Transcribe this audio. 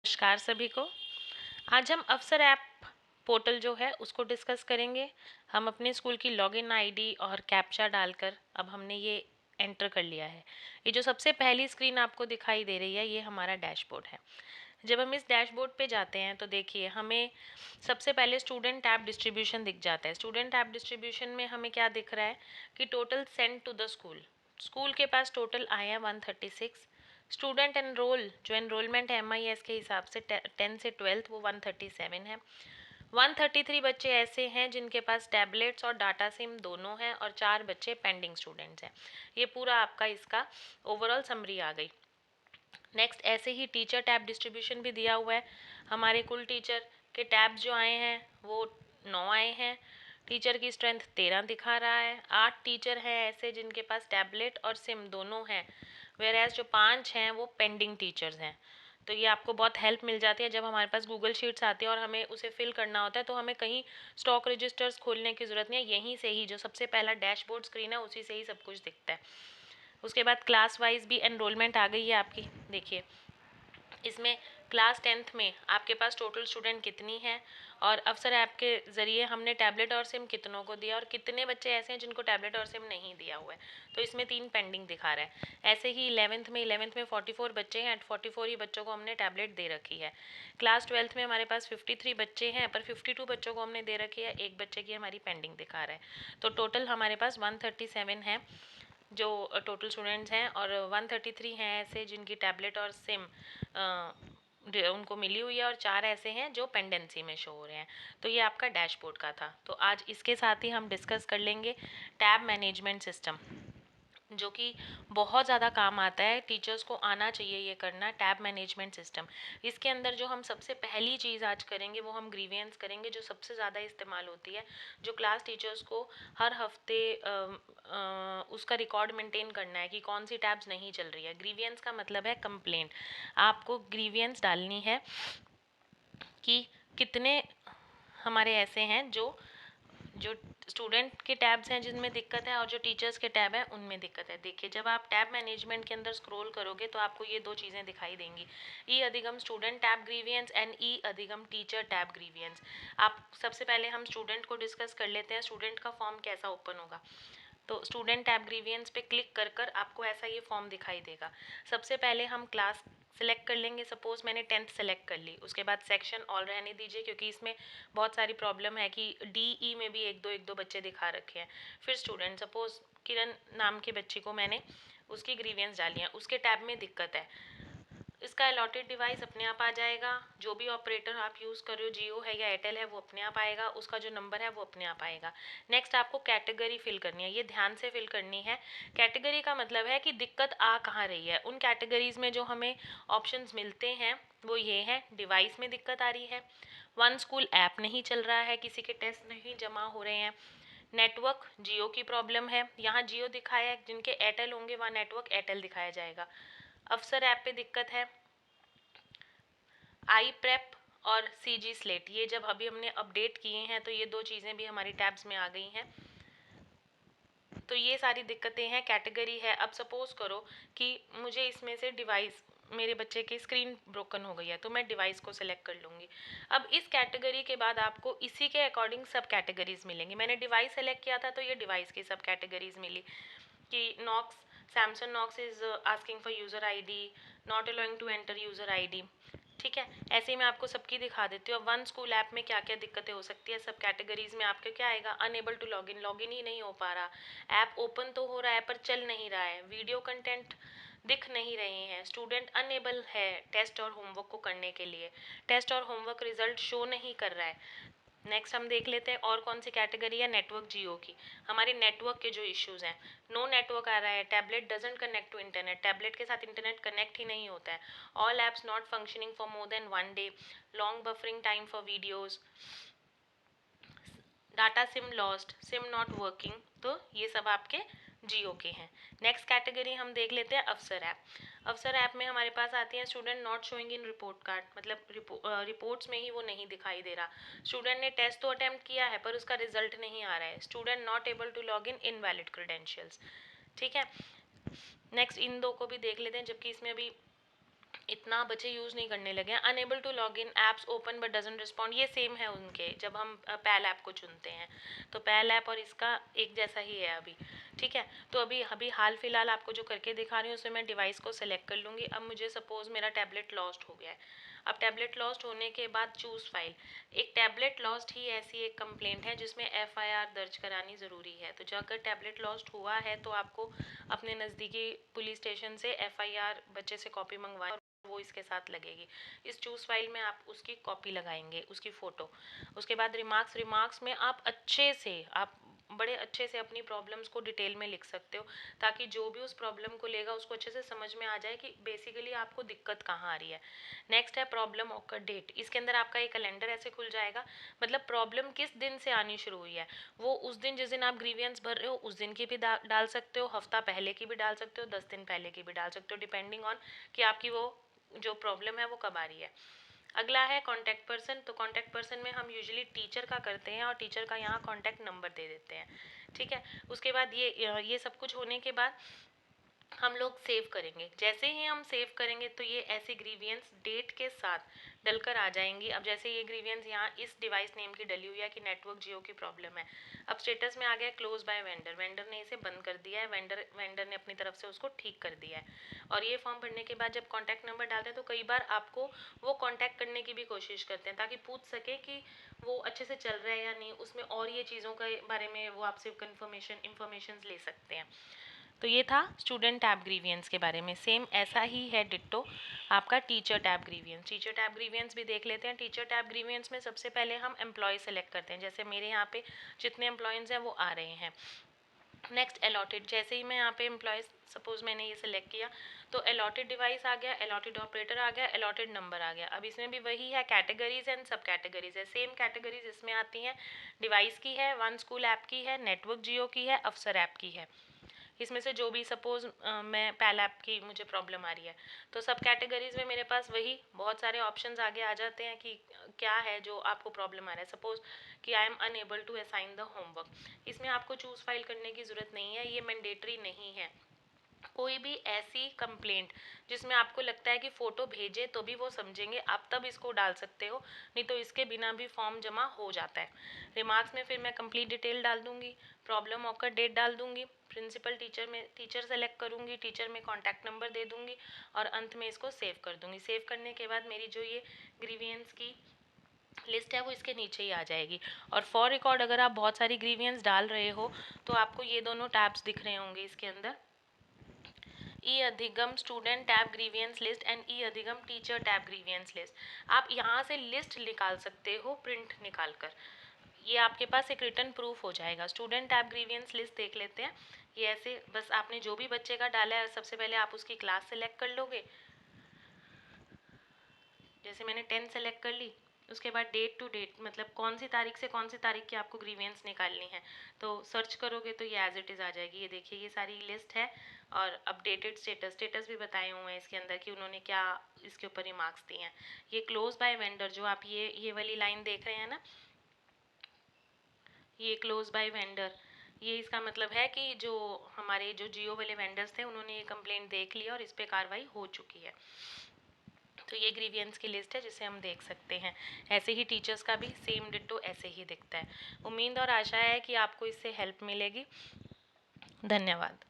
नमस्कार सभी को। आज हम अवसर ऐप पोर्टल जो है उसको डिस्कस करेंगे। हम अपने स्कूल की लॉगिन आईडी और कैप्चा डालकर अब हमने ये एंटर कर लिया है। ये जो सबसे पहली स्क्रीन आपको दिखाई दे रही है ये हमारा डैशबोर्ड है। जब हम इस डैशबोर्ड पे जाते हैं तो देखिए हमें सबसे पहले स्टूडेंट टैब डिस्ट्रीब्यूशन दिख जाता है। स्टूडेंट टैब डिस्ट्रीब्यूशन में हमें क्या दिख रहा है कि total send to the school, school के पास टोटल आए हैं 136। स्टूडेंट एनरोल, जो एनरोलमेंट है MIS के हिसाब से 10 से 12 वो 137 है। 133 बच्चे ऐसे हैं जिनके पास टैबलेट्स और डाटा सिम दोनों हैं और 4 बच्चे पेंडिंग स्टूडेंट्स हैं। ये पूरा आपका इसका ओवरऑल समरी आ गई। नेक्स्ट ऐसे ही टीचर टैब डिस्ट्रीब्यूशन भी दिया हुआ है। हमारे कुल टीचर के टैब्स जो आए हैं वो 9 आए हैं। टीचर की स्ट्रेंथ 13 दिखा रहा है। 8 टीचर हैं ऐसे जिनके पास टैबलेट और सिम दोनों हैं, वेयर जो 5 हैं वो पेंडिंग टीचर्स हैं। तो ये आपको बहुत हेल्प मिल जाती है जब हमारे पास गूगल शीट्स आती है और हमें उसे फिल करना होता है, तो हमें कहीं स्टॉक रजिस्टर्स खोलने की ज़रूरत नहीं है। यहीं से ही जो सबसे पहला डैशबोर्ड स्क्रीन है उसी से ही सब कुछ दिखता है। उसके बाद क्लास वाइज भी एनरोलमेंट आ गई है आपकी। देखिए इसमें क्लास 10th में आपके पास टोटल स्टूडेंट कितनी है और अवसर ऐप के ज़रिए हमने टैबलेट और सिम कितनों को दिया और कितने बच्चे ऐसे हैं जिनको टैबलेट और सिम नहीं दिया हुआ है। तो इसमें 3 पेंडिंग दिखा रहा है। ऐसे ही 11th में 44 बच्चे हैं, 44 ही बच्चों को हमने टैबलेट दे रखी है। क्लास 12th में हमारे पास 53 बच्चे हैं पर 52 बच्चों को हमने दे रखी है, एक बच्चे की हमारी पेंडिंग दिखा रहा है। तो टोटल हमारे पास 137 है जो टोटल स्टूडेंट्स हैं और 133 हैं ऐसे जिनकी टैबलेट और सिम उनको मिली हुई है और 4 ऐसे हैं जो पेंडेंसी में शो हो रहे हैं। तो ये आपका डैशबोर्ड का था। तो आज इसके साथ ही हम डिस्कस कर लेंगे टैब मैनेजमेंट सिस्टम, जो कि बहुत ज़्यादा काम आता है। टीचर्स को आना चाहिए ये करना, टैब मैनेजमेंट सिस्टम। इसके अंदर जो हम सबसे पहली चीज़ आज करेंगे वो हम ग्रीवियंस करेंगे, जो सबसे ज़्यादा इस्तेमाल होती है, जो क्लास टीचर्स को हर हफ्ते उसका रिकॉर्ड मेंटेन करना है कि कौन सी टैब्स नहीं चल रही है। ग्रीवियंस का मतलब है कंप्लेंट। आपको ग्रीवियंस डालनी है कि कितने हमारे ऐसे हैं जो जो स्टूडेंट के टैब्स हैं जिनमें दिक्कत है और जो टीचर्स के टैब हैं उनमें दिक्कत है। देखिए जब आप टैब मैनेजमेंट के अंदर स्क्रॉल करोगे तो आपको ये दो चीज़ें दिखाई देंगी, ई Adhigam student tab grievance and e Adhigam teacher tab grievance. आप सबसे पहले हम स्टूडेंट को डिस्कस कर लेते हैं, स्टूडेंट का फॉर्म कैसा ओपन होगा। तो स्टूडेंट टैब ग्रीवियंस पे क्लिक कर कर आपको ऐसा ये फॉर्म दिखाई देगा। सबसे पहले हम क्लास सेलेक्ट कर लेंगे। सपोज मैंने 10th सेलेक्ट कर ली, उसके बाद सेक्शन ऑल रहने दीजिए क्योंकि इसमें बहुत सारी प्रॉब्लम है कि DE में भी एक दो बच्चे दिखा रखे हैं। फिर स्टूडेंट, सपोज किरण नाम के बच्चे को मैंने उसकी ग्रीवियंस डाली है, उसके टैब में दिक्कत है। इसका अलॉटेड डिवाइस अपने आप आ जाएगा। जो भी ऑपरेटर आप यूज़ कर रहे हो, जियो है या एयरटेल है, वो अपने आप आएगा। उसका जो नंबर है वो अपने आप आएगा। नेक्स्ट आपको कैटेगरी फिल करनी है, ये ध्यान से फिल करनी है। कैटेगरी का मतलब है कि दिक्कत आ कहाँ रही है। उन कैटेगरीज में जो हमें ऑप्शंस मिलते हैं वो ये है, डिवाइस में दिक्कत आ रही है, वन स्कूल ऐप नहीं चल रहा है, किसी के टेस्ट नहीं जमा हो रहे हैं, नेटवर्क जियो की प्रॉब्लम है, यहाँ जियो दिखाया है, जिनके एयरटेल होंगे वहाँ नेटवर्क एयरटेल दिखाया जाएगा। अवसर ऐप पे दिक्कत है, आई प्रेप और CG स्लेट, ये जब अभी हमने अपडेट किए हैं तो ये दो चीज़ें भी हमारी टैब्स में आ गई हैं। तो ये सारी दिक्कतें हैं, कैटेगरी है। अब सपोज करो कि मुझे इसमें से डिवाइस, मेरे बच्चे की स्क्रीन ब्रोकन हो गई है तो मैं डिवाइस को सिलेक्ट कर लूँगी। अब इस कैटेगरी के बाद आपको इसी के अकॉर्डिंग सब कैटेगरीज मिलेंगी। मैंने डिवाइस सेलेक्ट किया था तो ये डिवाइस की सब कैटेगरीज मिली कि Knox, Samsung Knox is asking for user ID, not allowing to enter user ID। ठीक है, ऐसे ही मैं आपको सबकी दिखा देती हूँ। वन स्कूल ऐप में क्या क्या दिक्कतें हो सकती है, सब कैटेगरीज में आपके क्या आएगा, अनेबल टू लॉगिन, लॉगिन ही नहीं हो पा रहा, ऐप ओपन तो हो रहा है पर चल नहीं रहा है, वीडियो कंटेंट दिख नहीं रहे हैं, स्टूडेंट अनेबल है टेस्ट और होमवर्क को करने के लिए, टेस्ट और होमवर्क रिजल्ट शो नहीं कर रहा है। नेक्स्ट हम देख लेते हैं और कौन सी कैटेगरी है, नेटवर्क जियो की। हमारे नेटवर्क के जो इश्यूज हैं, नो नेटवर्क आ रहा है, tablet doesn't connect to internet, tablet के साथ इंटरनेट कनेक्ट ही नहीं होता है, all apps not functioning for more than 1 day, long buffering time for videos, data SIM lost, SIM not working. तो ये सब आपके जियो के हैं। नेक्स्ट कैटेगरी हम देख लेते हैं अवसर ऐप। अवसर ऐप में हमारे पास आती हैं student not showing in report card, मतलब रिपोर्ट्स में ही वो नहीं दिखाई दे रहा। स्टूडेंट ने टेस्ट तो अटेम्प्ट किया है पर उसका रिजल्ट नहीं आ रहा है। Student not able to log in, invalid credentials. ठीक है, नेक्स्ट इन दो को भी देख लेते हैं, जबकि इसमें अभी इतना बच्चे यूज़ नहीं करने लगे हैं। Unable to log in, apps open but doesn't respond, ये सेम है उनके जब हम पैल ऐप को चुनते हैं। तो पैल ऐप और इसका एक जैसा ही है अभी, ठीक है। तो अभी अभी हाल फिलहाल आपको जो करके दिखा रही हूँ उसमें मैं डिवाइस को सेलेक्ट कर लूँगी। अब मुझे सपोज़ मेरा टैबलेट लॉस्ट हो गया है। अब टैबलेट लॉस्ट होने के बाद चूज़ फाइल, एक टैबलेट लॉस्ट ही ऐसी एक कंप्लेंट है जिसमें एफआईआर दर्ज करानी ज़रूरी है। तो जब अगर टैबलेट लॉस्ट हुआ है तो आपको अपने नज़दीकी पुलिस स्टेशन से एफआईआर बच्चे से कॉपी मंगवाएं, वो इसके साथ लगेगी। इस चूज़ फाइल में आप उसकी कॉपी लगाएंगे, उसकी फ़ोटो। उसके बाद रिमार्क्स में आप अच्छे से, आप बड़े अच्छे से अपनी प्रॉब्लम्स को डिटेल में लिख सकते हो, ताकि जो भी उस प्रॉब्लम को लेगा उसको अच्छे से समझ में आ जाए कि बेसिकली आपको दिक्कत कहाँ आ रही है। नेक्स्ट है प्रॉब्लम ऑकर डेट। इसके अंदर आपका एक कैलेंडर ऐसे खुल जाएगा, मतलब प्रॉब्लम किस दिन से आनी शुरू हुई है, वो उस दिन जिस दिन आप ग्रीवियंस भर रहे हो उस दिन की भी डाल सकते हो, हफ्ता पहले की भी डाल सकते हो, 10 दिन पहले की भी डाल सकते हो, डिपेंडिंग ऑन कि आपकी वो जो प्रॉब्लम है वो कब आ रही है। अगला है कॉन्टैक्ट पर्सन। तो कॉन्टैक्ट पर्सन में हम यूजुअली टीचर का करते हैं और टीचर का यहाँ कॉन्टैक्ट नंबर दे देते हैं, ठीक है। उसके बाद ये सब कुछ होने के बाद हम लोग सेव करेंगे। जैसे ही हम सेव करेंगे तो ये ऐसी ग्रीवियंस डेट के साथ डलकर आ जाएंगी। अब जैसे ये ग्रीवियंस यहाँ इस डिवाइस नेम की डली हुई है कि नेटवर्क जियो की प्रॉब्लम है। अब स्टेटस में आ गया क्लोज बाय वेंडर, वेंडर ने इसे बंद कर दिया है, वेंडर ने अपनी तरफ से उसको ठीक कर दिया है। और ये फॉर्म भरने के बाद जब कॉन्टैक्ट नंबर डालते हैं तो कई बार आपको वो कॉन्टैक्ट करने की भी कोशिश करते हैं ताकि पूछ सके कि वो अच्छे से चल रहा है या नहीं, उसमें और ये चीज़ों के बारे में वो आपसे इन्फॉर्मेशन ले सकते हैं। तो ये था स्टूडेंट टैब ग्रीवियंस के बारे में। सेम ऐसा ही है डिट्टो आपका teacher tab grievance. Teacher tab grievance भी देख लेते हैं। टीचर टैब ग्रीवियंस में सबसे पहले हम एम्प्लॉय सेलेक्ट करते हैं। जैसे मेरे यहाँ पे जितने एम्प्लॉयज़ हैं वो आ रहे हैं। नेक्स्ट अलॉटेड, जैसे ही मैं यहाँ पे एम्प्लॉयज़ सपोज मैंने ये सिलेक्ट किया तो अलॉटेड डिवाइस आ गया, अलॉटेड ऑपरेटर आ गया, अलॉटेड नंबर आ गया। अब इसमें भी वही है, कैटेगरीज एंड सब कैटेगरीज है। सेम कैटेगरीज इसमें आती हैं, डिवाइस की है, वन स्कूल ऐप की है, नेटवर्क जियो की है, अफसर ऐप की है। इसमें से जो भी सपोज मैं पैल ऐप की मुझे प्रॉब्लम आ रही है तो सब कैटेगरीज में मेरे पास वही बहुत सारे ऑप्शंस आगे आ जाते हैं कि क्या है जो आपको प्रॉब्लम आ रहा है। सपोज कि I am unable to assign the homework, इसमें आपको चूज़ फाइल करने की ज़रूरत नहीं है, ये मैंडेटरी नहीं है। कोई भी ऐसी कंप्लेंट जिसमें आपको लगता है कि फ़ोटो भेजे तो भी वो समझेंगे, आप तब इसको डाल सकते हो, नहीं तो इसके बिना भी फॉर्म जमा हो जाता है। रिमार्क्स में फिर मैं कंप्लीट डिटेल डाल दूंगी, प्रॉब्लम ऑकर डेट डाल दूंगी, प्रिंसिपल टीचर में टीचर सेलेक्ट करूंगी, टीचर में कॉन्टैक्ट नंबर दे दूंगी और अंत में इसको सेव कर दूंगी। सेव करने के बाद मेरी जो ये ग्रीवियंस की लिस्ट है वो इसके नीचे ही आ जाएगी। और फॉर रिकॉर्ड अगर आप बहुत सारी ग्रीवियंस डाल रहे हो तो आपको ये दोनों टैब्स दिख रहे होंगे इसके अंदर, e Adhigam student tab grievance list and e Adhigam teacher tab grievance list. आप यहाँ से लिस्ट निकाल सकते हो प्रिंट निकाल कर, ये आपके पास एक रिटर्न प्रूफ हो जाएगा। स्टूडेंट टैब ग्रीवियंस लिस्ट देख लेते हैं। ये ऐसे बस आपने जो भी बच्चे का डाला है सबसे पहले आप उसकी क्लास सेलेक्ट कर लोगे। जैसे मैंने 10 सेलेक्ट कर ली, उसके बाद डेट टू डेट मतलब कौन सी तारीख से कौन सी तारीख की आपको ग्रीवियंस निकालनी है, तो सर्च करोगे तो ये एज इट इज़ आ जाएगी। ये देखिए ये सारी लिस्ट है और अपडेटेड स्टेटस भी बताए हुए हैं इसके अंदर कि उन्होंने क्या इसके ऊपर रिमार्क्स दिए हैं। ये क्लोज बाय वेंडर जो आप ये वाली लाइन देख रहे हैं ना, ये क्लोज बाय वेंडर, ये इसका मतलब है कि जो हमारे जो जियो वाले वेंडर्स थे उन्होंने ये कंप्लेंट देख लिया और इस पर कार्रवाई हो चुकी है। तो ये ग्रीवियंस की लिस्ट है जिसे हम देख सकते हैं। ऐसे ही टीचर्स का भी सेम डिट्टो ऐसे ही दिखता है। उम्मीद और आशा है कि आपको इससे हेल्प मिलेगी। धन्यवाद।